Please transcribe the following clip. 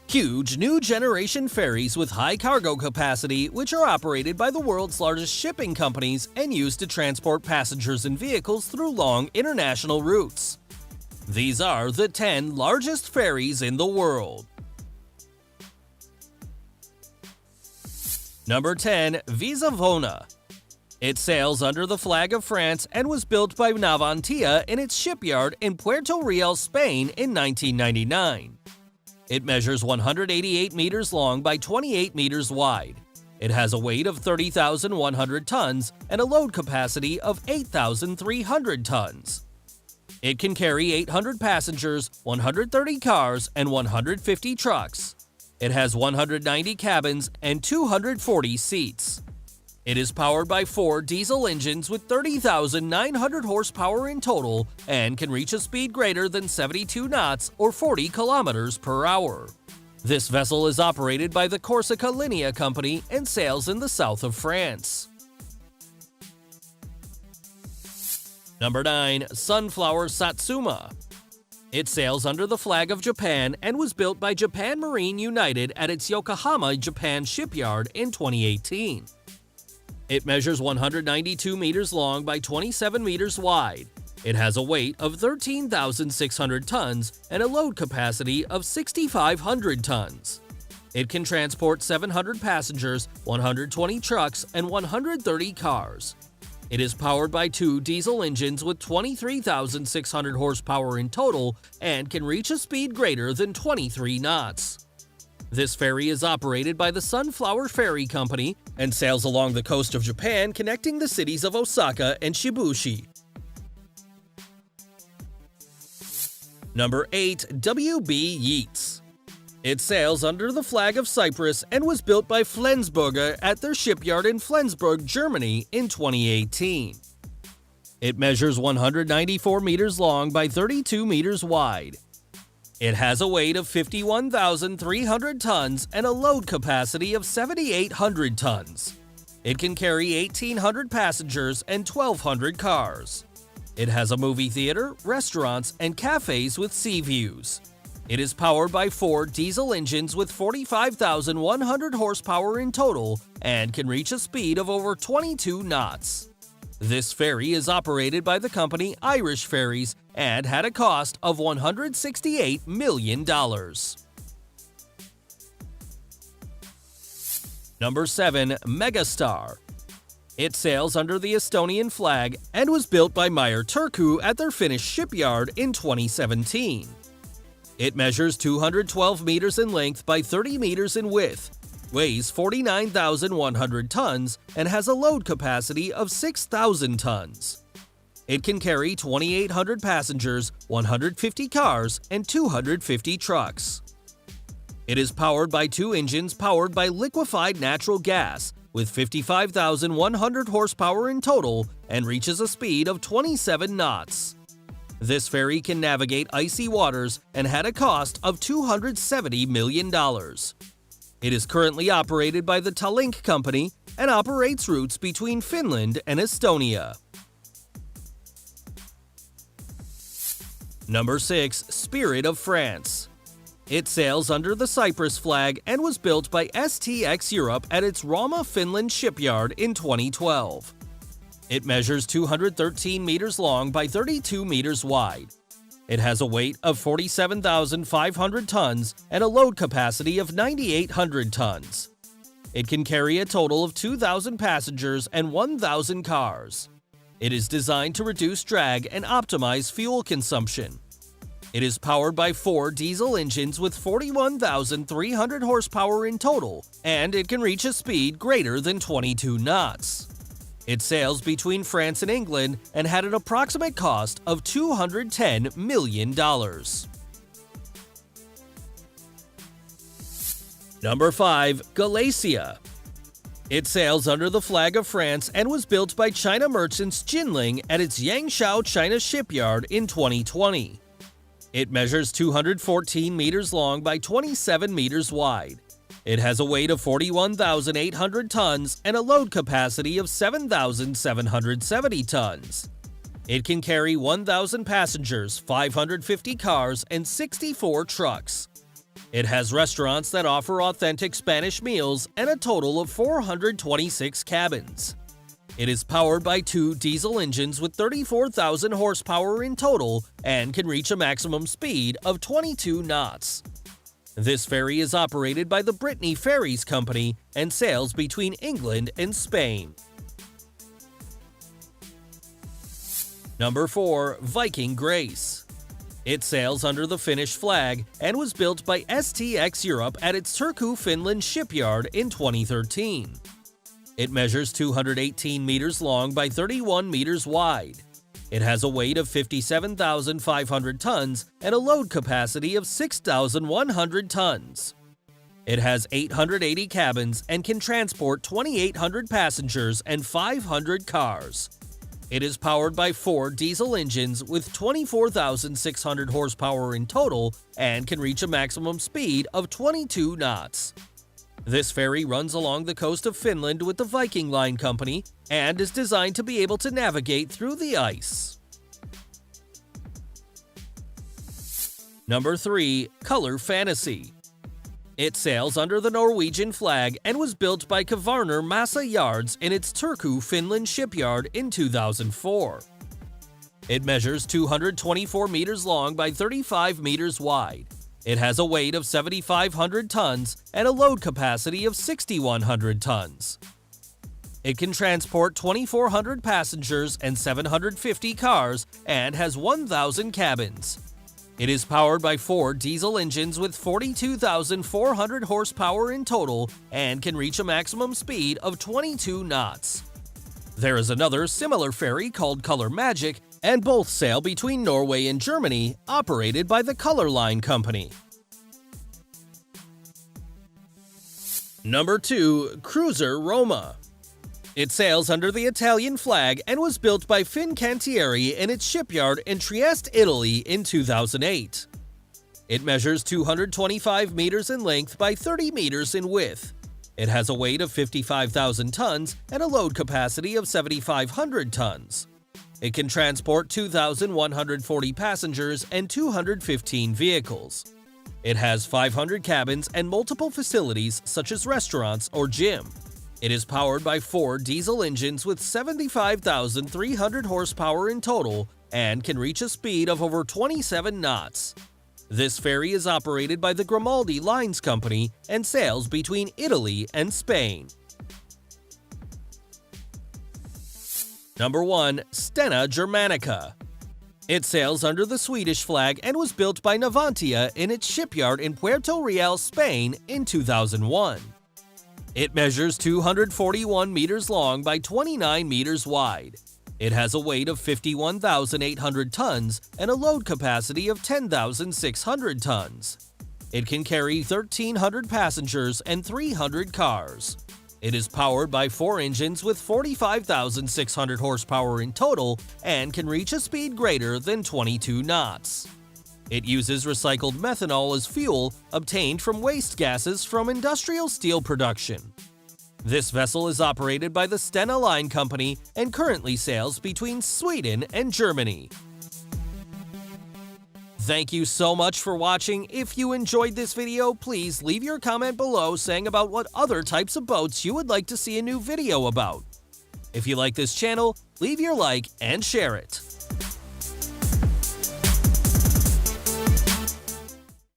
Huge new generation ferries with high cargo capacity, which are operated by the world's largest shipping companies and used to transport passengers and vehicles through long international routes. These are the 10 largest ferries in the world. Number 10. Visavona. It sails under the flag of France and was built by Navantia in its shipyard in Puerto Real, Spain in 1999. It measures 188 meters long by 28 meters wide. It has a weight of 30,100 tons and a load capacity of 8,300 tons. It can carry 800 passengers, 130 cars, and 150 trucks. It has 190 cabins and 240 seats. It is powered by 4 diesel engines with 30,900 horsepower in total and can reach a speed greater than 72 knots or 40 kilometers per hour. This vessel is operated by the Corsica Linea Company and sails in the south of France. Number 9. Sunflower Satsuma. It sails under the flag of Japan and was built by Japan Marine United at its Yokohama, Japan shipyard in 2018. It measures 192 meters long by 27 meters wide. It has a weight of 13,600 tons and a load capacity of 6,500 tons. It can transport 700 passengers, 120 trucks, and 130 cars. It is powered by 2 diesel engines with 23,600 horsepower in total and can reach a speed greater than 23 knots. This ferry is operated by the Sunflower Ferry Company and sails along the coast of Japan, connecting the cities of Osaka and Shibuya. Number 8. WB Yeats. It sails under the flag of Cyprus and was built by Flensburger at their shipyard in Flensburg, Germany in 2018. It measures 194 meters long by 32 meters wide. It has a weight of 51,300 tons and a load capacity of 7,800 tons. It can carry 1,800 passengers and 1,200 cars. It has a movie theater, restaurants, and cafes with sea views. It is powered by 4 diesel engines with 45,100 horsepower in total and can reach a speed of over 22 knots. This ferry is operated by the company Irish Ferries and had a cost of $168 million. Number 7. Megastar. It sails under the Estonian flag and was built by Meyer Turku at their Finnish shipyard in 2017. It measures 212 meters in length by 30 meters in width, weighs 49,100 tons, and has a load capacity of 6,000 tons. It can carry 2,800 passengers, 150 cars, and 250 trucks. It is powered by 2 engines powered by liquefied natural gas, with 55,100 horsepower in total, and reaches a speed of 27 knots. This ferry can navigate icy waters and had a cost of $270 million. It is currently operated by the Tallink Company and operates routes between Finland and Estonia. Number 6. Spirit of France. It sails under the Cyprus flag and was built by STX Europe at its Rauma, Finland shipyard in 2012. It measures 213 meters long by 32 meters wide. It has a weight of 47,500 tons and a load capacity of 9,800 tons. It can carry a total of 2,000 passengers and 1,000 cars. It is designed to reduce drag and optimize fuel consumption. It is powered by 4 diesel engines with 41,300 horsepower in total, and it can reach a speed greater than 22 knots. It sails between France and England and had an approximate cost of $210 million. Number 5. Galacia. It sails under the flag of France and was built by China merchants Jinling at its Yangzhou, China shipyard in 2020. It measures 214 meters long by 27 meters wide. It has a weight of 41,800 tons and a load capacity of 7,770 tons. It can carry 1,000 passengers, 550 cars, and 64 trucks. It has restaurants that offer authentic Spanish meals and a total of 426 cabins. It is powered by 2 diesel engines with 34,000 horsepower in total and can reach a maximum speed of 22 knots. This ferry is operated by the Brittany Ferries Company and sails between England and Spain. Number 4. Viking Grace. It sails under the Finnish flag and was built by STX Europe at its Turku, Finland shipyard in 2013. It measures 218 meters long by 31 meters wide. It has a weight of 57,500 tons and a load capacity of 6,100 tons. It has 880 cabins and can transport 2,800 passengers and 500 cars. It is powered by 4 diesel engines with 24,600 horsepower in total and can reach a maximum speed of 22 knots. This ferry runs along the coast of Finland with the Viking Line Company and is designed to be able to navigate through the ice. Number 3. Color Fantasy. It sails under the Norwegian flag and was built by Kvarner Massa Yards in its Turku, Finland shipyard in 2004. It measures 224 meters long by 35 meters wide. It has a weight of 7,500 tons and a load capacity of 6,100 tons. It can transport 2,400 passengers and 750 cars and has 1,000 cabins. It is powered by 4 diesel engines with 42,400 horsepower in total and can reach a maximum speed of 22 knots. There is another similar ferry called Color Magic, and both sail between Norway and Germany, operated by the Color Line Company. Number 2. Cruiser Roma. It sails under the Italian flag and was built by Fincantieri in its shipyard in Trieste, Italy in 2008. It measures 225 meters in length by 30 meters in width. It has a weight of 55,000 tons and a load capacity of 7,500 tons. It can transport 2,140 passengers and 215 vehicles. It has 500 cabins and multiple facilities such as restaurants or gym. It is powered by 4 diesel engines with 75,300 horsepower in total and can reach a speed of over 27 knots. This ferry is operated by the Grimaldi Lines Company and sails between Italy and Spain. Number 1. Stena Germanica. It sails under the Swedish flag and was built by Navantia in its shipyard in Puerto Real, Spain in 2001. It measures 241 meters long by 29 meters wide. It has a weight of 51,800 tons and a load capacity of 10,600 tons. It can carry 1,300 passengers and 300 cars. It is powered by 4 engines with 45,600 horsepower in total and can reach a speed greater than 22 knots. It uses recycled methanol as fuel obtained from waste gases from industrial steel production. This vessel is operated by the Stena Line Company and currently sails between Sweden and Germany. Thank you so much for watching. If you enjoyed this video, please leave your comment below saying about what other types of boats you would like to see a new video about. If you like this channel, leave your like and share it.